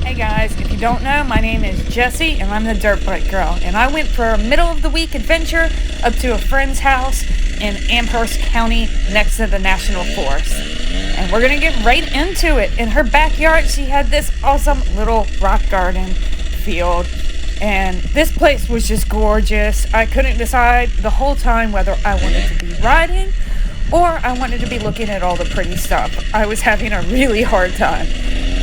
Hey guys, if you don't know, my name is Jessie and I'm the Dirt Bike Girl. And I went for a middle of the week adventure up to a friend's house in Amherst County next to the National Forest. And we're going to get right into it. In her backyard, she had this awesome little rock garden field. And this place was just gorgeous. I couldn't decide the whole time whether I wanted to be riding or I wanted to be looking at all the pretty stuff. I was having a really hard time.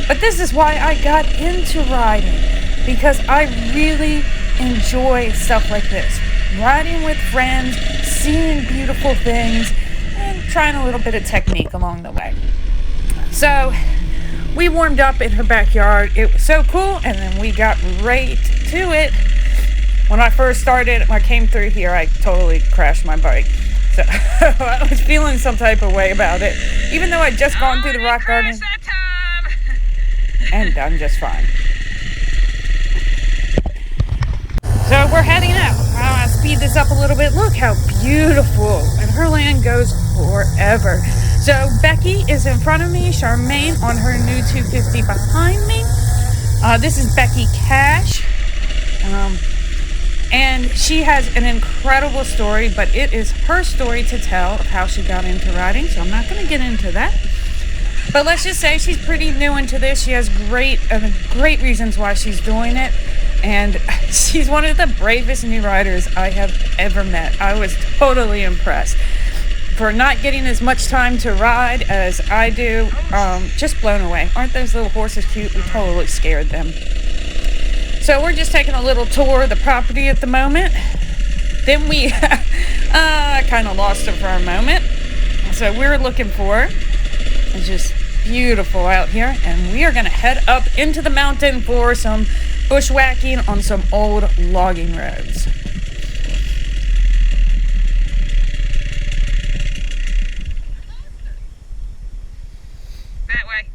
But this is why I got into riding, because I really enjoy stuff like this. Riding with friends, seeing beautiful things, and trying a little bit of technique along the way. So we warmed up in her backyard. It was so cool, and then we got right to it. When I first started, I came through here, I totally crashed my bike. So I was feeling some type of way about it, even though I'd just gone through the rock garden. And done just fine. So we're heading out. I'll speed this up a little bit. Look how beautiful. And her land goes forever. So Becky is in front of me. Charmaine on her new 250 behind me. This is Becky Cash. And she has an incredible story, but it is her story to tell of how she got into riding. So I'm not going to get into that. But let's just say she's pretty new into this. She has great reasons why she's doing it. And she's one of the bravest new riders I have ever met. I was totally impressed. For not getting as much time to ride as I do, just blown away. Aren't those little horses cute? We totally scared them. So we're just taking a little tour of the property at the moment. Then we kind of lost her for a moment. So we're looking for her. It's just beautiful out here, and we are going to head up into the mountain for some bushwhacking on some old logging roads. That way.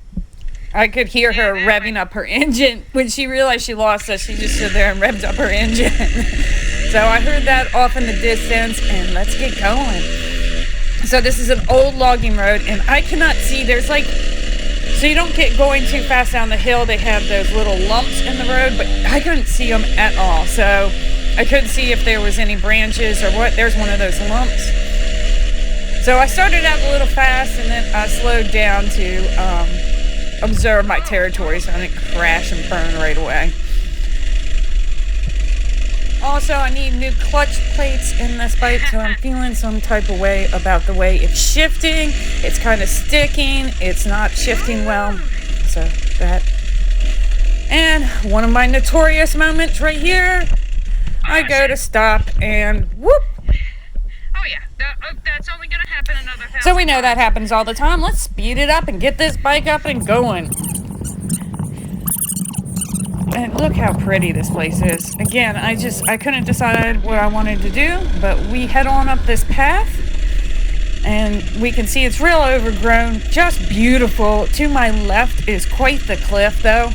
I could hear her revving up her engine. When she realized she lost us, she just stood there and revved up her engine. So I heard that off in the distance, and let's get going. So this is an old logging road, and I cannot see, so you don't get going too fast down the hill. They have those little lumps in the road, but I couldn't see them at all. So I couldn't see if there was any branches or what. There's one of those lumps. So I started out a little fast, and then I slowed down to observe my territory so I didn't crash and burn right away. Also, I need new clutch plates in this bike, so I'm feeling some type of way about the way it's shifting. It's kind of sticking. It's not shifting well. So that. And one of my notorious moments right here, I go to stop and whoop. Oh yeah, that's only going to happen another 1,000 So we know that happens all the time. Let's speed it up and get this bike up and going. And look how pretty this place is. Again, I couldn't decide what I wanted to do, but we head on up this path, and we can see it's real overgrown, just beautiful. To my left is quite the cliff, though,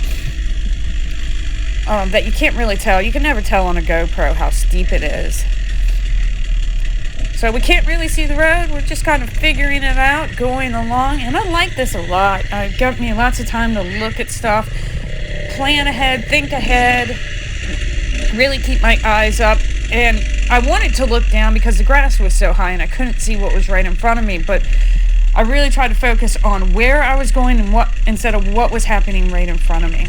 that you can't really tell. You can never tell on a GoPro how steep it is. So we can't really see the road. We're just kind of figuring it out, going along, and I like this a lot. It got me lots of time to look at stuff, plan ahead, think ahead, really keep my eyes up. And I wanted to look down because the grass was so high and I couldn't see what was right in front of me, but I really tried to focus on where I was going and what instead of what was happening right in front of me.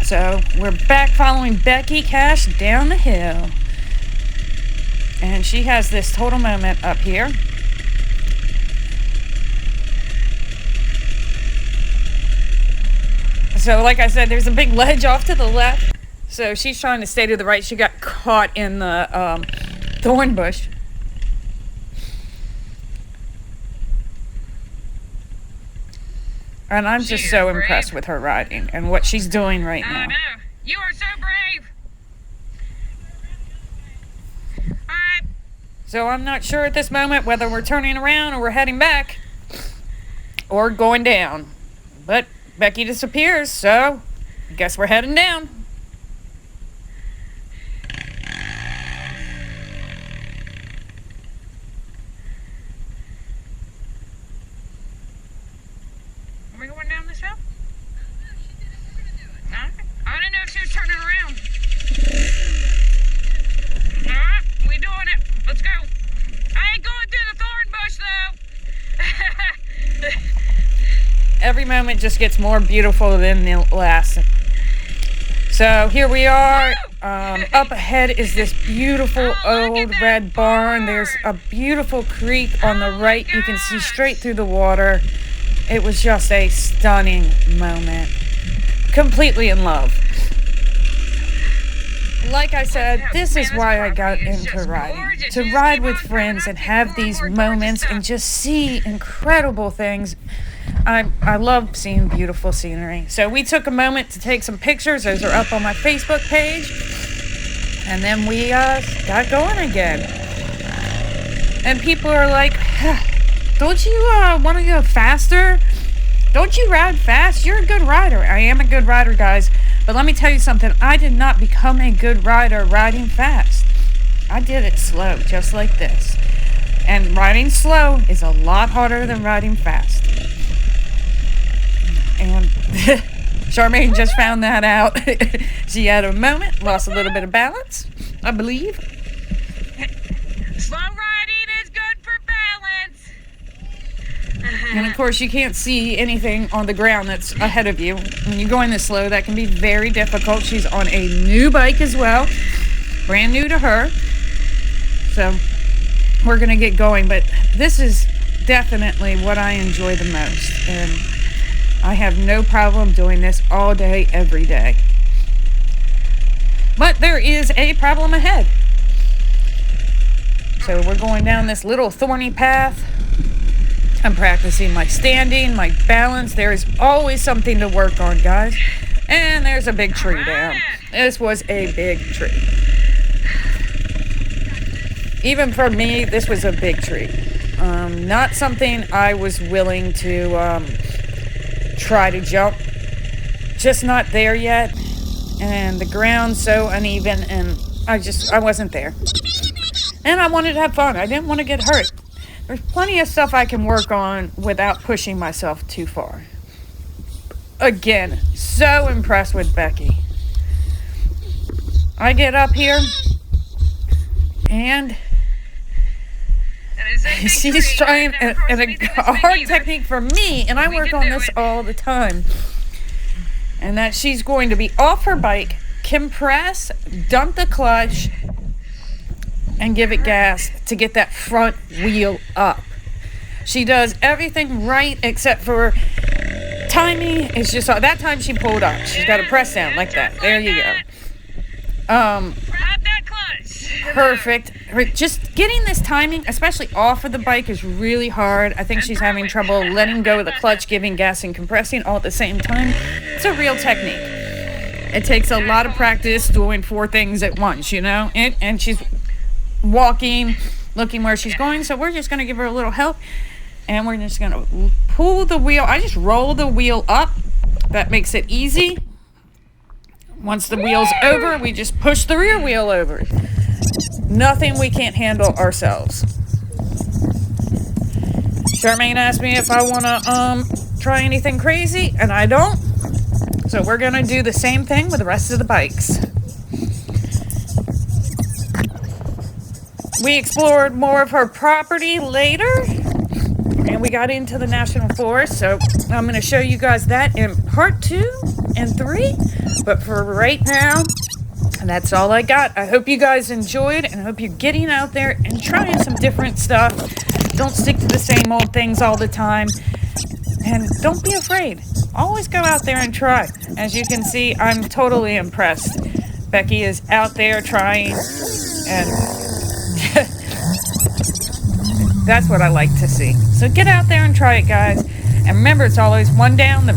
So we're back following Becky Cash down the hill, and she has this total moment up here. So like I said, there's a big ledge off to the left. So she's trying to stay to the right. She got caught in the thorn bush. And I'm just so impressed with her riding and what she's doing right now. I know. You are so brave. Alright. So I'm not sure at this moment whether we're turning around or we're heading back or going down. But Becky disappears, so I guess we're heading down. Are we going down this hill? moment just gets more beautiful than the last. So here we are. Up ahead is this beautiful old red barn. There's a beautiful creek on the right. You can see straight through the water. It was just a stunning moment. Completely in love. Like I said, this is why I got into riding. To ride with friends and have these moments and just see incredible things. I love seeing beautiful scenery. So we took a moment to take some pictures. Those are up on my Facebook page. And then we got going again. And people are like, don't you want to go faster? Don't you ride fast? You're a good rider. I am a good rider, guys. But let me tell you something. I did not become a good rider riding fast. I did it slow, just like this. And riding slow is a lot harder than riding fast. And Charmaine just found that out. She had a moment, lost a little bit of balance, I believe. Slow riding is good for balance. And of course, you can't see anything on the ground that's ahead of you. When you're going this slow, that can be very difficult. She's on a new bike as well, brand new to her. So we're going to get going, but this is definitely what I enjoy the most. And I have no problem doing this all day, every day. But there is a problem ahead. So we're going down this little thorny path. I'm practicing my standing, my balance. There is always something to work on, guys. And there's a big tree down. This was a big tree. Even for me, this was a big tree. Not something I was willing to try to jump. Just not there yet. And the ground's so uneven, and I wasn't there. And I wanted to have fun. I didn't want to get hurt. There's plenty of stuff I can work on without pushing myself too far. Again, so impressed with Becky. I get up here, and she's trying a hard technique for me, and I work on this all the time. And that she's going to be off her bike, compress, dump the clutch, and give it gas to get that front wheel up. She does everything right except for timing. It's just that time she pulled up. She's got to press down like that. There you go. Perfect. Just getting this timing, especially off of the bike, is really hard. I think she's having trouble letting go of the clutch, giving gas, and compressing all at the same time. It's a real technique. It takes a lot of practice doing 4 things at once, you know? And she's walking, looking where she's going, so we're just going to give her a little help. And we're just going to pull the wheel. I just roll the wheel up. That makes it easy. Once the wheel's over, we just push the rear wheel over. Nothing we can't handle ourselves. Charmaine asked me if I want to try anything crazy, and I don't. So we're going to do the same thing with the rest of the bikes. We explored more of her property later, and we got into the National Forest, so I'm going to show you guys that in part 2 and 3. But for right now, that's all I got. I hope you guys enjoyed, and I hope you're getting out there and trying some different stuff. Don't stick to the same old things all the time. And don't be afraid. Always go out there and try. As you can see, I'm totally impressed. Becky is out there trying, and that's what I like to see. So get out there and try it, guys. And remember, it's always one down, the